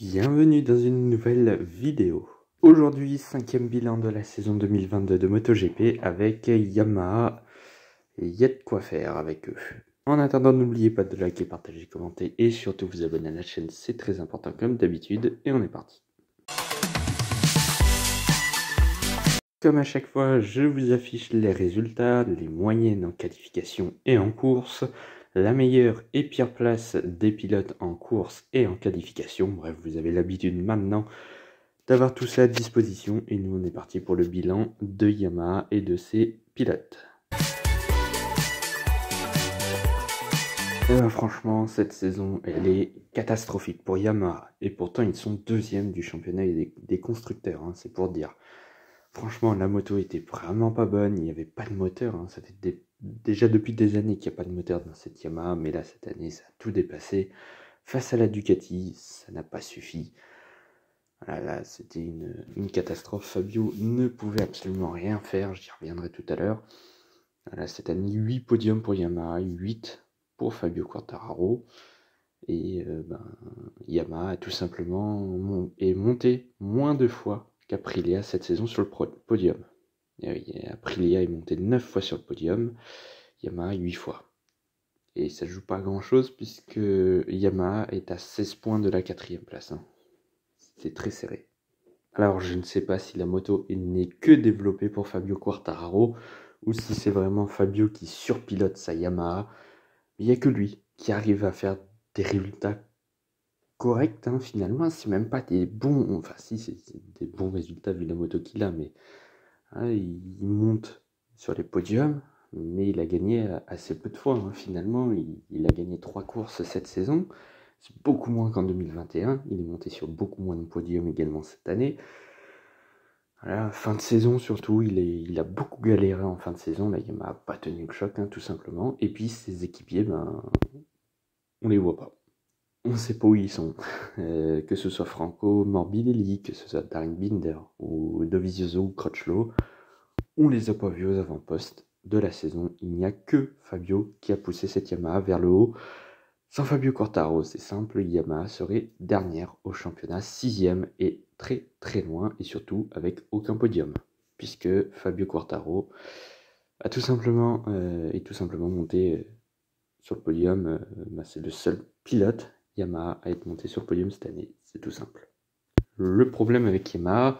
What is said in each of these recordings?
Bienvenue dans une nouvelle vidéo. Aujourd'hui, 5e bilan de la saison 2022 de MotoGP avec Yamaha, et il y a de quoi faire avec eux. En attendant, n'oubliez pas de liker, partager, commenter et surtout vous abonner à la chaîne, c'est très important comme d'habitude et on est parti. Comme à chaque fois, je vous affiche les résultats, les moyennes en qualification et en course, la meilleure et pire place des pilotes en course et en qualification. Bref, vous avez l'habitude maintenant d'avoir tout ça à disposition. Et nous, on est parti pour le bilan de Yamaha et de ses pilotes. Et ben, franchement, cette saison, elle est catastrophique pour Yamaha. Et pourtant, ils sont deuxième du championnat des constructeurs, hein, c'est pour dire. Franchement, la moto était vraiment pas bonne, il n'y avait pas de moteur, hein. Ça fait déjà depuis des années qu'il n'y a pas de moteur dans cette Yamaha, mais là, cette année, ça a tout dépassé. Face à la Ducati, ça n'a pas suffi. Là, c'était une catastrophe. Fabio ne pouvait absolument rien faire, j'y reviendrai tout à l'heure. Voilà, cette année, 8 podiums pour Yamaha, 8 pour Fabio Quartararo. Et Yamaha a tout simplement est monté moins de fois qu'Aprilia cette saison sur le podium. Et Aprilia est monté 9 fois sur le podium, Yamaha 8 fois. Et ça joue pas grand chose puisque Yamaha est à 16 points de la 4e place. Hein. C'est très serré. Alors je ne sais pas si la moto n'est que développée pour Fabio Quartararo ou si c'est vraiment Fabio qui surpilote sa Yamaha. Il n'y a que lui qui arrive à faire des résultats corrects, hein, finalement. C'est même pas des bons, enfin si c'est des bons résultats vu la moto qu'il a, mais hein, il monte sur les podiums, mais il a gagné assez peu de fois, hein, finalement. Il a gagné 3 courses cette saison, c'est beaucoup moins qu'en 2021, il est monté sur beaucoup moins de podiums également cette année. Voilà, fin de saison surtout, il a beaucoup galéré en fin de saison, là il m'a pas tenu le choc, hein, tout simplement. Et puis ses équipiers, on les voit pas. On ne sait pas où ils sont, que ce soit Franco Morbidelli, que ce soit Darren Binder, ou Dovizioso ou Crutchlow, on les a pas vus aux avant-postes de la saison. Il n'y a que Fabio qui a poussé cette Yamaha vers le haut. Sans Fabio Quartararo, c'est simple, Yamaha serait dernière au championnat, 6e et très très loin, et surtout avec aucun podium, puisque Fabio Quartararo a tout simplement monté sur le podium. C'est le seul pilote Yamaha à être monté sur le podium cette année, c'est tout simple. Le problème avec Yamaha,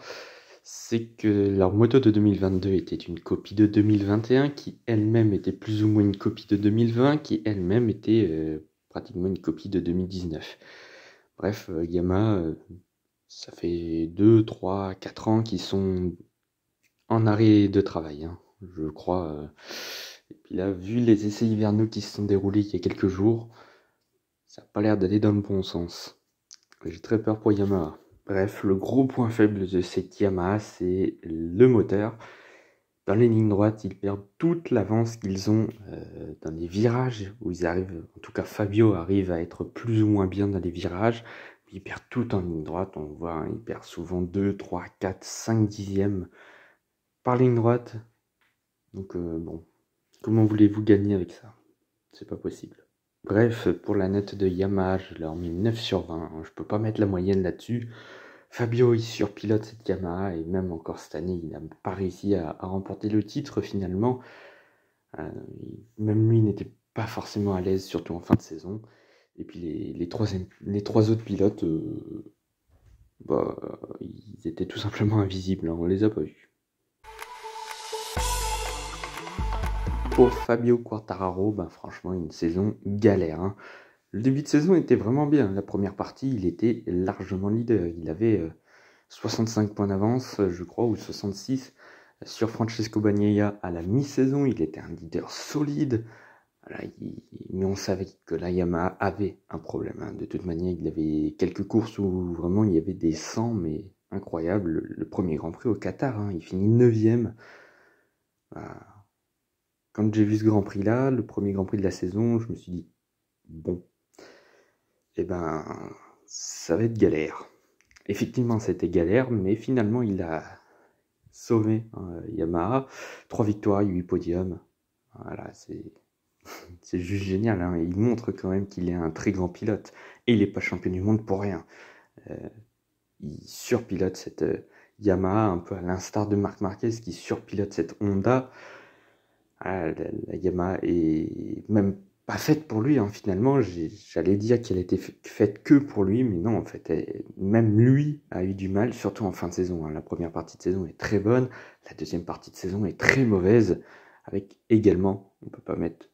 c'est que leur moto de 2022 était une copie de 2021, qui elle-même était plus ou moins une copie de 2020, qui elle-même était pratiquement une copie de 2019. Bref, Yamaha, ça fait 2, 3, 4 ans qu'ils sont en arrêt de travail, hein, je crois. Et puis là, vu les essais hivernaux qui se sont déroulés il y a quelques jours, ça n'a pas l'air d'aller dans le bon sens. J'ai très peur pour Yamaha. Bref, le gros point faible de cette Yamaha, c'est le moteur. Dans les lignes droites, ils perdent toute l'avance qu'ils ont dans les virages, où ils arrivent, en tout cas Fabio arrive à être plus ou moins bien dans les virages, mais ils perdent tout en ligne droite, on voit, hein, ils perdent souvent 2, 3, 4, 5 dixièmes par ligne droite. Donc bon, comment voulez-vous gagner avec ça? C'est pas possible. Bref, pour la note de Yamaha, je leur mets 9 sur 20, hein. Je peux pas mettre la moyenne là-dessus. Fabio, il surpilote cette Yamaha, et même encore cette année, il n'a pas réussi à remporter le titre finalement. Même lui n'était pas forcément à l'aise, surtout en fin de saison. Et puis les trois autres pilotes, ils étaient tout simplement invisibles, hein, on les a pas vus. Pour Fabio Quartararo, franchement, une saison galère, hein. Le début de saison était vraiment bien. La première partie, il était largement leader. Il avait 65 points d'avance, je crois, ou 66 sur Francesco Bagnaia à la mi-saison. Il était un leader solide. Voilà, mais on savait que la Yamaha avait un problème, hein. De toute manière, il avait quelques courses où vraiment il y avait des 100, mais incroyable. Le premier Grand Prix au Qatar, hein, il finit 9e. Quand j'ai vu ce Grand Prix là, le premier Grand Prix de la saison, je me suis dit, bon, ça va être galère. Effectivement, c'était galère, mais finalement, il a sauvé Yamaha. 3 victoires, 8 podiums. Voilà, c'est juste génial, hein. Il montre quand même qu'il est un très grand pilote. Et il n'est pas champion du monde pour rien. Il surpilote cette Yamaha, un peu à l'instar de Marc Marquez qui surpilote cette Honda. La Yamaha est même pas faite pour lui, hein, finalement. J'allais dire qu'elle était faite que pour lui, mais non, en fait, même lui a eu du mal, surtout en fin de saison, hein. La première partie de saison est très bonne, la deuxième partie de saison est très mauvaise, avec également, on peut pas mettre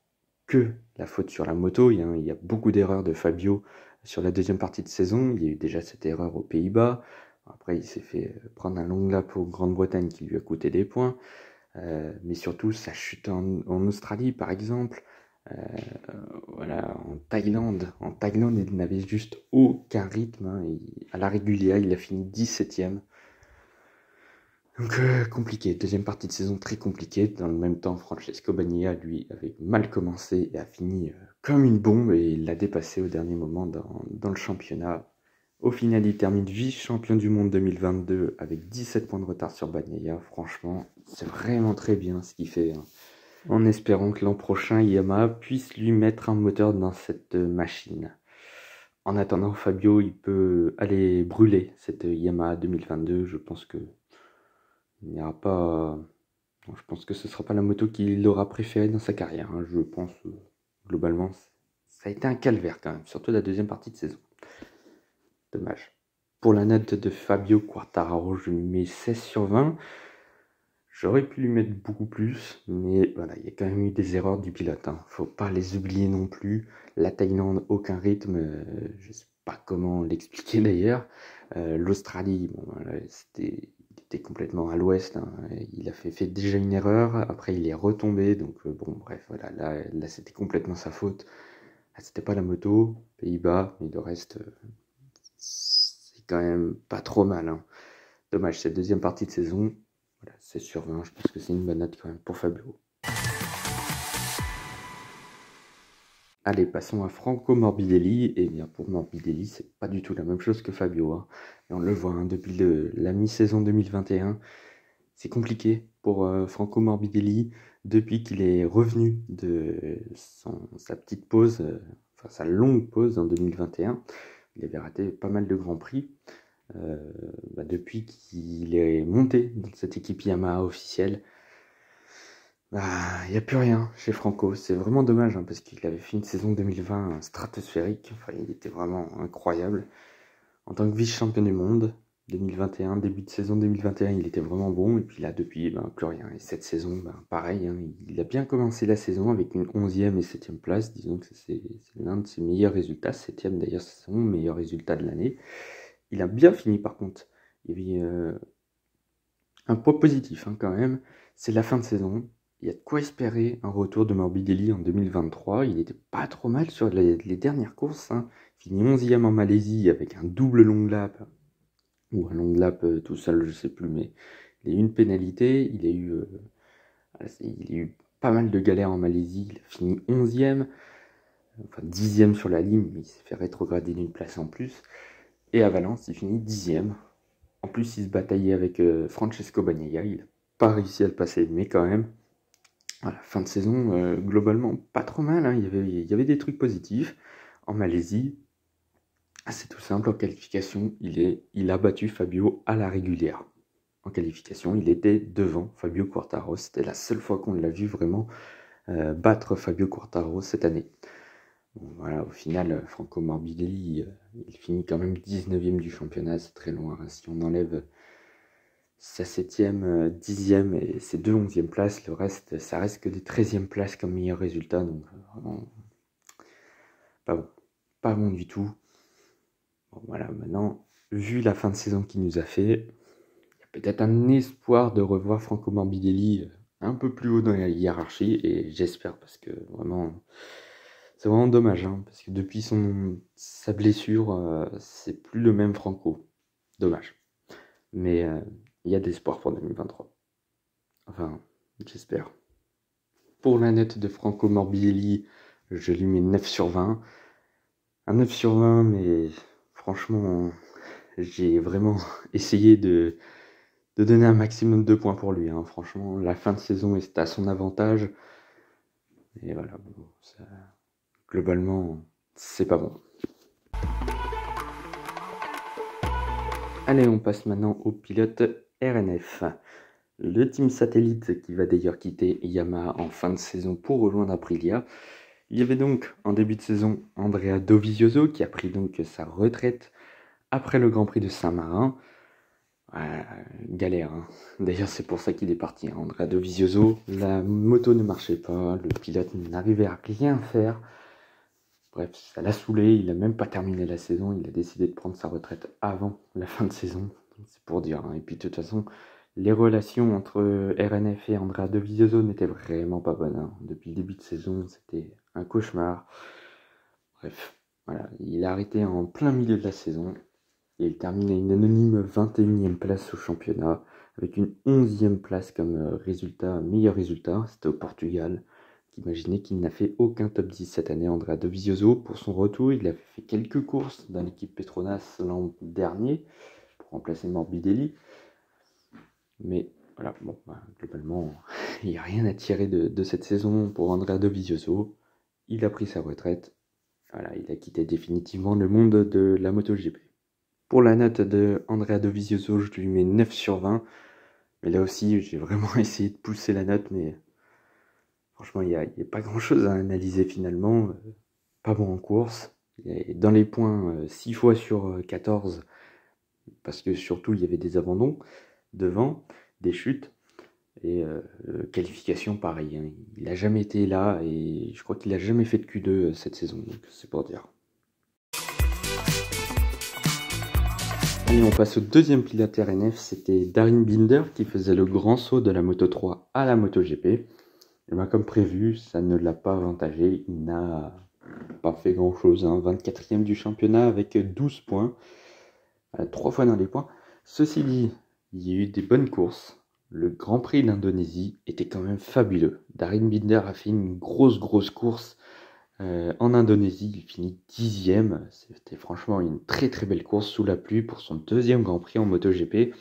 que la faute sur la moto, il y a beaucoup d'erreurs de Fabio sur la deuxième partie de saison. Il y a eu déjà cette erreur aux Pays-Bas, après il s'est fait prendre un long lap au Grande-Bretagne qui lui a coûté des points. Mais surtout sa chute en Australie par exemple, voilà, en Thaïlande il n'avait juste aucun rythme, hein. À la régulière il a fini 17ème. Donc compliqué, deuxième partie de saison très compliquée. Dans le même temps, Francesco Bagnaia lui avait mal commencé et a fini comme une bombe, et il l'a dépassé au dernier moment dans le championnat. Au final, il termine vice-champion du monde 2022 avec 17 points de retard sur Bagnaia. Franchement, c'est vraiment très bien ce qu'il fait, hein. En espérant que l'an prochain, Yamaha puisse lui mettre un moteur dans cette machine. En attendant, Fabio, il peut aller brûler cette Yamaha 2022. Je pense que il n'y aura pas... Je pense que ce ne sera pas la moto qu'il aura préférée dans sa carrière, hein. Je pense, globalement, ça a été un calvaire quand même, surtout la deuxième partie de saison. Dommage. Pour la note de Fabio Quartararo, je lui mets 16 sur 20. J'aurais pu lui mettre beaucoup plus, mais voilà, il y a quand même eu des erreurs du pilote, hein. Faut pas les oublier non plus. La Thaïlande, aucun rythme, je sais pas comment l'expliquer d'ailleurs. L'Australie, bon, voilà, il était complètement à l'ouest, hein. Il a fait déjà une erreur, après il est retombé, donc bon, bref, voilà, là c'était complètement sa faute. Là, c'était pas la moto, Pays-Bas, mais le reste, c'est quand même pas trop mal, hein. Dommage, cette deuxième partie de saison. Voilà, 16 sur 20, je pense que c'est une bonne note quand même pour Fabio. Allez, passons à Franco Morbidelli. Et bien pour Morbidelli, c'est pas du tout la même chose que Fabio, hein. Et on le voit, hein, depuis la mi-saison 2021, c'est compliqué pour Franco Morbidelli. Depuis qu'il est revenu de sa petite pause, enfin sa longue pause en 2021, il avait raté pas mal de grands prix. Depuis qu'il est monté dans cette équipe Yamaha officielle, il n'y a plus rien chez Franco. C'est vraiment dommage, hein, parce qu'il avait fait une saison 2020 stratosphérique. Enfin, il était vraiment incroyable. En tant que vice-champion du monde, 2021, début de saison 2021, il était vraiment bon. Et puis là, depuis, plus rien. Et cette saison, pareil, hein, il a bien commencé la saison avec une 11e et 7e place. Disons que c'est l'un de ses meilleurs résultats. 7e d'ailleurs, c'est son meilleur résultat de l'année. Il a bien fini par contre. Il y avait un point positif, hein, quand même. C'est la fin de saison. Il y a de quoi espérer un retour de Morbidelli en 2023. Il était pas trop mal sur les dernières courses, hein. Il finit 11e en Malaisie avec un double long lap. Ou un long lap tout seul, je sais plus, mais il a eu une pénalité. Il a eu pas mal de galères en Malaisie. Il a fini 11e, enfin 10e sur la ligne, mais il s'est fait rétrograder d'une place en plus. Et à Valence, il finit 10e. En plus, il se bataillait avec Francesco Bagnaia. Il n'a pas réussi à le passer, mais quand même, à la fin de saison, globalement, pas trop mal, hein. Il y avait des trucs positifs. En Malaisie, c'est tout simple, en qualification, il a battu Fabio à la régulière. En qualification, il était devant Fabio Quartararo. C'était la seule fois qu'on l'a vu vraiment battre Fabio Quartararo cette année. Bon, voilà, au final, Franco Morbidelli, il finit quand même 19e du championnat, c'est très loin, hein. Si on enlève sa 7e, 10e et ses deux 11e places, le reste, ça reste que des 13e places comme meilleur résultat, donc vraiment pas bon. Pas bon du tout. Bon, voilà, maintenant, vu la fin de saison qu'il nous a fait, il y a peut-être un espoir de revoir Franco Morbidelli un peu plus haut dans la hiérarchie, et j'espère, parce que vraiment, c'est vraiment dommage, hein, parce que depuis sa blessure, c'est plus le même Franco. Dommage. Mais il y a de l'espoir pour 2023. Enfin, j'espère. Pour la note de Franco Morbidelli, je lui mets 9 sur 20. Un 9 sur 20, mais franchement, j'ai vraiment essayé de donner un maximum de points pour lui, hein. Franchement, la fin de saison est à son avantage. Et voilà, globalement, c'est pas bon. Allez, on passe maintenant au pilote RNF. Le team satellite qui va d'ailleurs quitter Yamaha en fin de saison pour rejoindre Aprilia. Il y avait donc en début de saison Andrea Dovizioso qui a pris donc sa retraite après le Grand Prix de Saint-Marin. Galère, hein. D'ailleurs c'est pour ça qu'il est parti, hein. Andrea Dovizioso, la moto ne marchait pas, le pilote n'arrivait à rien faire. Bref, ça l'a saoulé, il n'a même pas terminé la saison, il a décidé de prendre sa retraite avant la fin de saison, c'est pour dire, hein. Et puis de toute façon, les relations entre RNF et Andrea Dovizioso n'étaient vraiment pas bonnes, hein. Depuis le début de saison, c'était un cauchemar. Bref, voilà, il a arrêté en plein milieu de la saison, et il termine à une anonyme 21e place au championnat, avec une 11e place comme meilleur résultat, c'était au Portugal. Imaginez qu'il n'a fait aucun top 10 cette année, Andrea Dovizioso. Pour son retour, il a fait quelques courses dans l'équipe Petronas l'an dernier pour remplacer Morbidelli. Mais voilà, bon, globalement, il n'y a rien à tirer de cette saison pour Andrea Dovizioso. Il a pris sa retraite. Voilà, il a quitté définitivement le monde de la MotoGP. Pour la note de Andrea Dovizioso, je lui mets 9 sur 20. Mais là aussi, j'ai vraiment essayé de pousser la note, mais franchement, il n'y a pas grand-chose à analyser finalement. Pas bon en course. Dans les points, 6 fois sur 14, parce que surtout, il y avait des abandons devant, des chutes. Et qualification, pareil, hein. Il n'a jamais été là, et je crois qu'il n'a jamais fait de Q2 cette saison, donc c'est pour dire. Allez, on passe au deuxième pilote RNF, c'était Darin Binder qui faisait le grand saut de la Moto 3 à la MotoGP. Et bien, comme prévu, ça ne l'a pas avantagé, il n'a pas fait grand chose, hein. 24e du championnat avec 12 points, 3 fois dans les points. Ceci dit, il y a eu des bonnes courses. Le Grand Prix d'Indonésie était quand même fabuleux. Darin Binder a fait une grosse course en Indonésie. Il finit 10e. C'était franchement une très belle course sous la pluie pour son deuxième Grand Prix en MotoGP.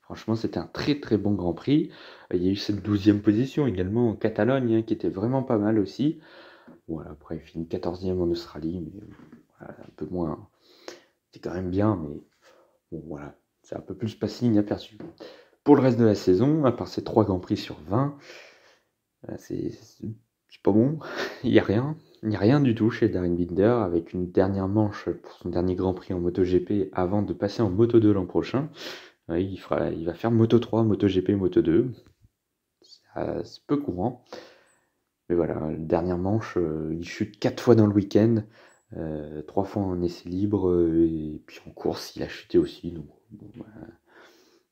Franchement, c'était un très bon Grand Prix. Il y a eu cette 12e position également en Catalogne, hein, qui était vraiment pas mal aussi. Voilà, après, il finit 14e en Australie, mais voilà, un peu moins. C'est quand même bien, mais bon, voilà, c'est un peu plus passé inaperçu. Pour le reste de la saison, à part ces 3 Grands Prix sur 20, c'est pas bon. Il n'y a rien. Il n'y a rien du tout chez Darin Binder, avec une dernière manche pour son dernier Grand Prix en MotoGP avant de passer en Moto 2 l'an prochain. Il va faire Moto 3, MotoGP, Moto 2. C'est peu courant. Mais voilà, dernière manche, il chute 4 fois dans le week-end, 3 fois en essai libre, et puis en course, il a chuté aussi. Donc, bon,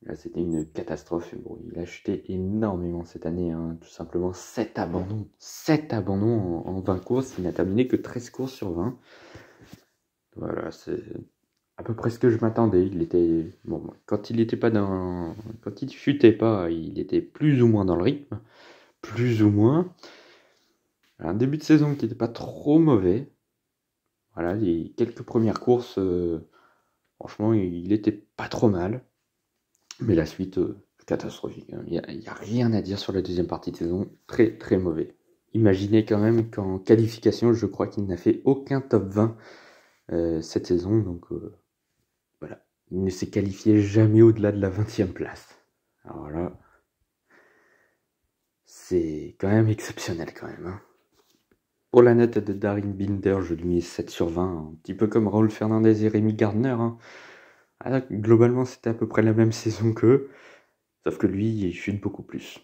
là, c'était une catastrophe. Bon, il a chuté énormément cette année, hein, tout simplement 7 abandons. 7 abandons en 20 courses, il n'a terminé que 13 courses sur 20. Voilà, c'est à peu près ce que je m'attendais. Il était bon, quand il chutait pas, il était plus ou moins dans le rythme, plus ou moins. Un début de saison qui n'était pas trop mauvais. Voilà, les quelques premières courses, franchement, il était pas trop mal. Mais la suite, catastrophique, hein. Il n'y a rien à dire sur la deuxième partie de saison. Très mauvais. Imaginez quand même qu'en qualification, je crois qu'il n'a fait aucun top 20 cette saison. Donc voilà, il ne s'est qualifié jamais au-delà de la 20e place. Alors là, c'est quand même exceptionnel quand même, hein. Pour la note de Darin Binder, je lui mets 7 sur 20, un petit peu comme Raúl Fernandez et Rémi Gardner, hein. Globalement, c'était à peu près la même saison qu'eux, sauf que lui, il chute beaucoup plus.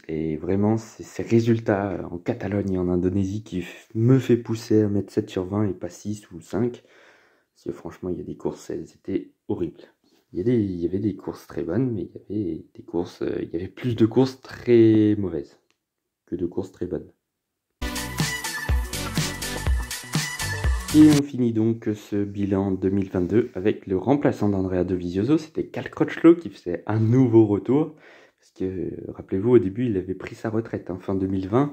Et vraiment, c'est ces résultats en Catalogne et en Indonésie qui me fait pousser à mettre 7 sur 20 et pas 6 ou 5. Parce que franchement, il y a des courses, elles étaient horribles. Il y avait des courses très bonnes, mais il y avait plus de courses très mauvaises que de courses très bonnes. Et on finit donc ce bilan 2022 avec le remplaçant d'Andrea Dovizioso, c'était Cal Crutchlow qui faisait un nouveau retour. Parce que, rappelez-vous, au début, il avait pris sa retraite en fin 2020.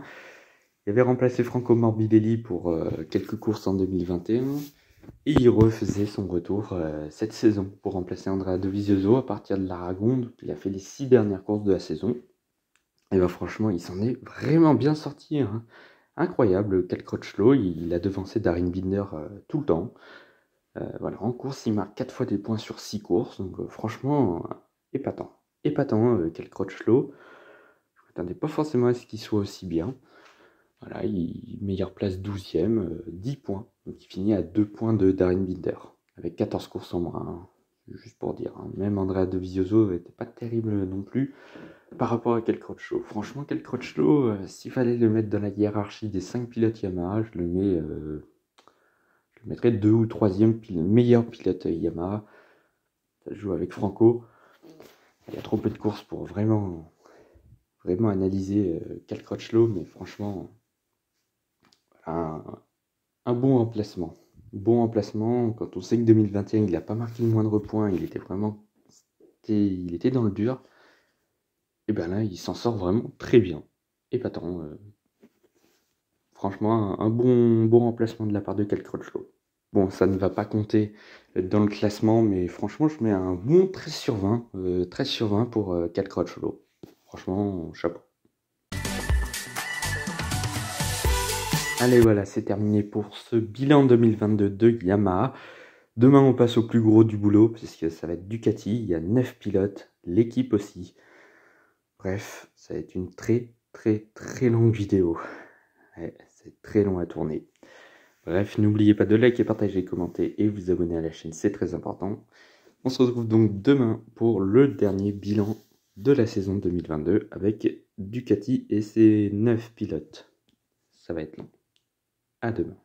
Il avait remplacé Franco Morbidelli pour quelques courses en 2021. Et il refaisait son retour cette saison pour remplacer Andrea Dovizioso à partir de l'Aragon. Donc il a fait les 6 dernières courses de la saison. Et ben franchement, il s'en est vraiment bien sorti, hein. Incroyable, Cal Crutchlow, il a devancé Darin Binder tout le temps. Voilà, en course, il marque 4 fois des points sur 6 courses, donc franchement, épatant. Épatant, quel Crutchlow. Je m'attendais pas forcément à ce qu'il soit aussi bien. Voilà, meilleure place 12e, 10 points. Donc il finit à 2 points de Darren Binder, avec 14 courses en moins, hein. Juste pour dire, hein. Même Andrea Dovizioso n'était pas terrible non plus par rapport à Kel Crutchlow. Franchement, Kel Crutchlow, s'il fallait le mettre dans la hiérarchie des 5 pilotes Yamaha, je le mettrais 2 ou 3e meilleur pilote Yamaha. Ça joue avec Franco. Il y a trop peu de courses pour vraiment analyser Kel Crutchlow, mais franchement, un bon emplacement. Bon emplacement, quand on sait que 2021, il n'a pas marqué le moindre point, il était dans le dur. Et bien là, il s'en sort vraiment très bien. Épatant. Franchement, un bon remplacement de la part de Kel Crutchlow. Bon, ça ne va pas compter dans le classement, mais franchement, je mets un bon 13 sur 20. 13 sur 20 pour Kel Crutchlow. Franchement, chapeau. Allez, voilà, c'est terminé pour ce bilan 2022 de Yamaha. Demain, on passe au plus gros du boulot, puisque ça va être Ducati. Il y a 9 pilotes, l'équipe aussi. Bref, ça va être une très longue vidéo. Ouais, c'est très long à tourner. Bref, n'oubliez pas de liker, partager, commenter et vous abonner à la chaîne, c'est très important. On se retrouve donc demain pour le dernier bilan de la saison 2022 avec Ducati et ses 9 pilotes. Ça va être long. À demain.